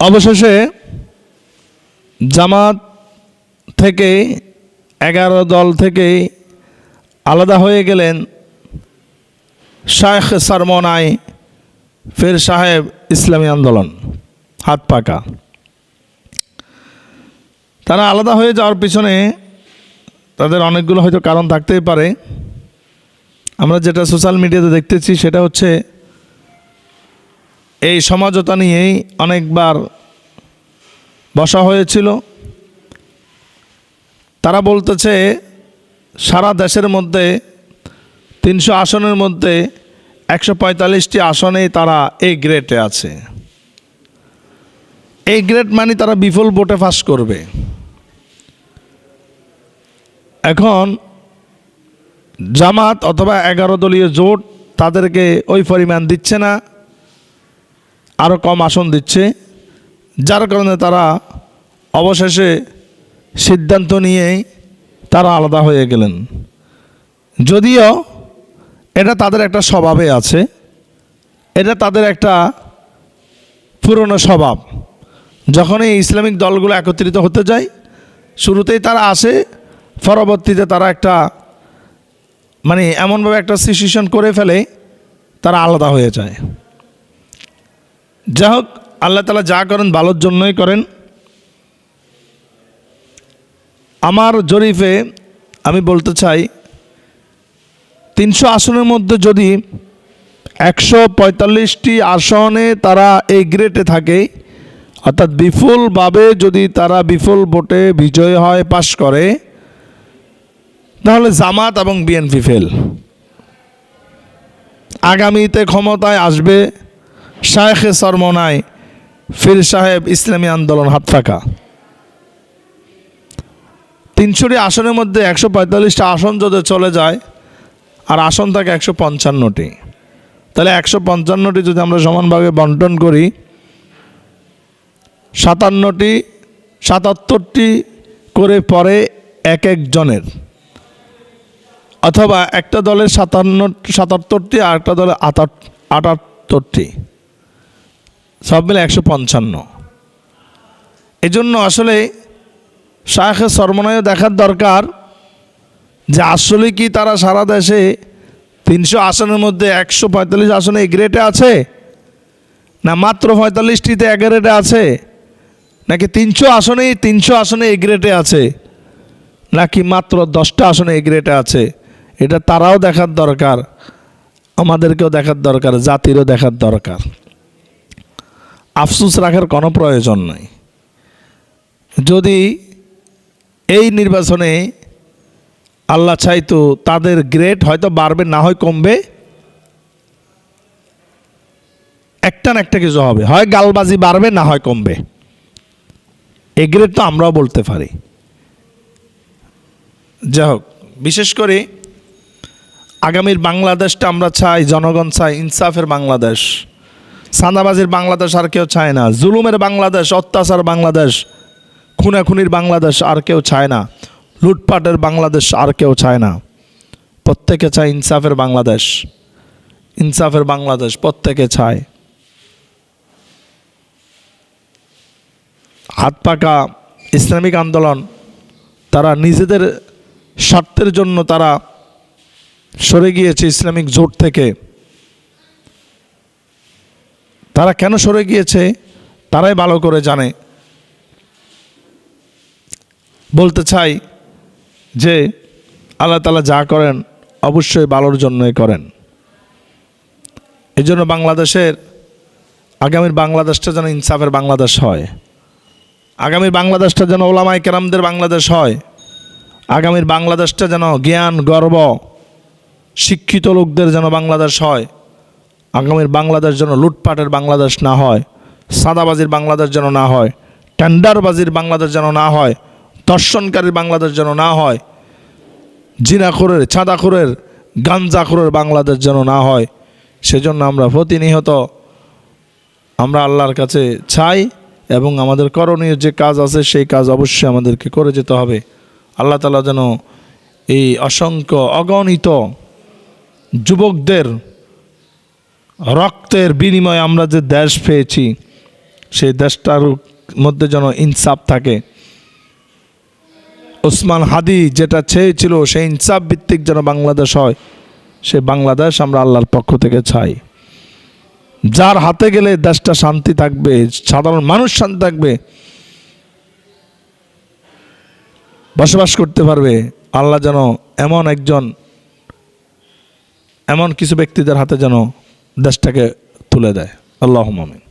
অবশেষে জামাত থেকে 11 দল থেকে আলাদা হয়ে গেলেন শায়েখ সরমনাই পীর সাহেব ইসলামী আন্দোলন হাত পাকা। তারা আলাদা হয়ে যাওয়ার পিছনে তাদের অনেকগুলো হয়তো কারণ থাকতেই পারে। আমরা যেটা সোশ্যাল মিডিয়াতে দেখতেছি সেটা হচ্ছে এই সমঝোতা নিয়েই অনেকবার বসা হয়েছিল। তারা বলতেছে সারা দেশের মধ্যে 300 আসনের মধ্যে 145টি আসনেই তারা এই গ্রেডে আছে। এই গ্রেড মানে তারা বিপুল ভোটে পাস করবে। এখন জামাত অথবা 11 দলীয় জোট তাদেরকে ওই পরিমাণ দিচ্ছে না, আরও কম আসন দিচ্ছে, যার কারণে তারা অবশেষে সিদ্ধান্ত নিয়েই তারা আলাদা হয়ে গেলেন। যদিও এটা তাদের একটা স্বভাবে আছে, এটা তাদের একটা পুরনো স্বভাব। যখন এই ইসলামিক দলগুলো একত্রিত হতে যায় শুরুতেই তারা আসে, পরবর্তীতে তারা একটা মানে এমনভাবে একটা সিচুয়েশন করে ফেলে তারা আলাদা হয়ে যায়। যাই হোক, আল্লাহ তাআলা যা করেন ভালোর জন্যই করেন। আমার জরিপে আমি বলতে চাই 300 আসনের মধ্যে যদি 145টি আসনে তারা এই গ্রেডে থাকে, অর্থাৎ বিপুলভাবে যদি তারা বিপুল ভোটে বিজয় হয়, পাশ করে, তাহলে জামাত এবং বিএনপি ফেল। আগামীতে ক্ষমতায় আসবে শায়েখ সরমনাই পীর সাহেব ইসলামী আন্দোলন হাত পাকা। 300টি আসনের মধ্যে 145টা আসন যদি চলে যায় আর আসন থাকে 155টি, তাহলে 155টি যদি আমরা সমানভাবে বন্টন করি, 77টি করে পরে এক একজনের, অথবা একটা দলের 77টি আর একটা দলের 78টি, সব মিলে 155। এজন্য আসলে শায়েখ সরমনাইও দেখার দরকার যে আসলে কি তারা সারা দেশে 300 আসনের মধ্যে 145 আসনে এই গ্রেডে আছে, না মাত্র 45টিতে এক গ্রেডে আছে, নাকি 300 আসনে এই গ্রেডে আছে, নাকি মাত্র 10টা আসনে এই গ্রেডে আছে। এটা তারাও দেখার দরকার, আমাদেরকেও দেখার দরকার, জাতিরও দেখার দরকার। আফসোস রাখার কোনো প্রয়োজন নাই। যদি এই নির্বাচনে আল্লাহ চাইতো তাদের গ্রেড হয়তো বাড়বে, না হয় কমবে, একটা না একটা কিছু হবে, হয় গালবাজি বাড়বে না হয় কমবে। এই গ্রেড তো আমরাও বলতে পারি। যাই হোক, বিশেষ করে আগামীর বাংলাদেশটা আমরা চাই, জনগণ চাই ইনসাফের বাংলাদেশ। চাঁদাবাজির বাংলাদেশ আর কেউ চায় না, জুলুমের বাংলাদেশ, অত্যাচার বাংলাদেশ, খুনাখুনির বাংলাদেশ আর কেউ চায় না, লুটপাটের বাংলাদেশ আর কেউ চায় না। প্রত্যেকে চায় ইনসাফের বাংলাদেশ। ইনসাফের বাংলাদেশ প্রত্যেকে চায়। হাত পাকা ইসলামিক আন্দোলন তারা নিজেদের স্বার্থের জন্য তারা সরে গিয়েছে ইসলামিক জোট থেকে। তারা কেন সরে গিয়েছে তারাই ভালো করে জানে। বলতে চাই যে আল্লাহ তাআলা যা করেন অবশ্যই ভালোর জন্যই করেন। এই জন্য বাংলাদেশের আগামীর বাংলাদেশটা যেন ইনসাফের বাংলাদেশ হয়, আগামীর বাংলাদেশটা যেন ওলামায়ে কেরামদের বাংলাদেশ হয়, আগামীর বাংলাদেশটা যেন জ্ঞান গর্ব শিক্ষিত লোকদের যেন বাংলাদেশ হয়, আগামীর বাংলাদেশ যেন লুটপাটের বাংলাদেশ না হয়, সাদাবাজির বাংলাদেশ যেন না হয়, টেন্ডারবাজির বাংলাদেশ যেন না হয়, দর্শনকারীর বাংলাদেশ যেন না হয়, জিনাখোরের, চাঁদাখোরের, গাঞ্জাখোরের বাংলাদেশ যেন না হয়। সেজন্য আমরা প্রতিনিয়ত আমরা আল্লাহর কাছে চাই এবং আমাদের করণীয় যে কাজ আছে সেই কাজ অবশ্যই আমাদেরকে করে যেতে হবে। আল্লাহ তাআলা যেন এই অসংখ্য অগণিত যুবকদের রক্তের বিনিময়ে আমরা যে দেশ পেয়েছি সেই দেশটার মধ্যে যেন ইনসাফ থাকে। ওসমান হাদি যেটা চেয়েছিল সেই ইনসাফ ভিত্তিক যেন বাংলাদেশ হয়, সে বাংলাদেশ আমরা আল্লাহর পক্ষ থেকে চাই। যার হাতে গেলে দেশটা শান্তি থাকবে, সাধারণ মানুষ শান্তি থাকবে, বসবাস করতে পারবে, আল্লাহ যেন এমন কিছু ব্যক্তিদের হাতে যেন দেশটাকে তুলে দেয়। আল্লাহুম্মা আমিন।